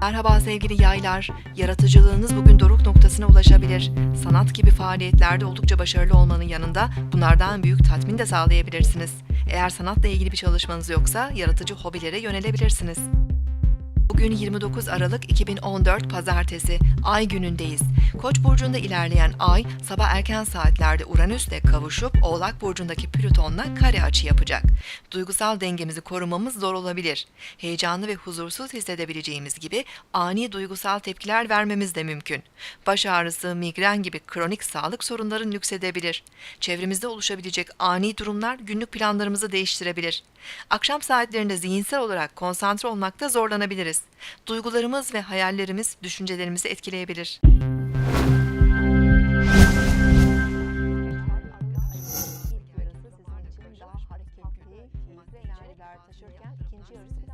Merhaba sevgili yaylar, yaratıcılığınız bugün doruk noktasına ulaşabilir. Sanat gibi faaliyetlerde oldukça başarılı olmanın yanında bunlardan büyük tatmin de sağlayabilirsiniz. Eğer sanatla ilgili bir çalışmanız yoksa yaratıcı hobilere yönelebilirsiniz. Bugün 29 Aralık 2014 Pazartesi, Ay günündeyiz. Koç burcunda ilerleyen Ay, sabah erken saatlerde Uranüs'le kavuşup Oğlak burcundaki Plüton'la kare açı yapacak. Duygusal dengemizi korumamız zor olabilir. Heyecanlı ve huzursuz hissedebileceğimiz gibi ani duygusal tepkiler vermemiz de mümkün. Baş ağrısı, migren gibi kronik sağlık sorunları nüksedebilir. Çevremizde oluşabilecek ani durumlar günlük planlarımızı değiştirebilir. Akşam saatlerinde zihinsel olarak konsantre olmakta zorlanabiliriz. Duygularımız ve hayallerimiz düşüncelerimizi etkileyebilir. İlk yarısı sizin için daha hareketli, keyifli enerjiler taşırken ikinci yarısı biraz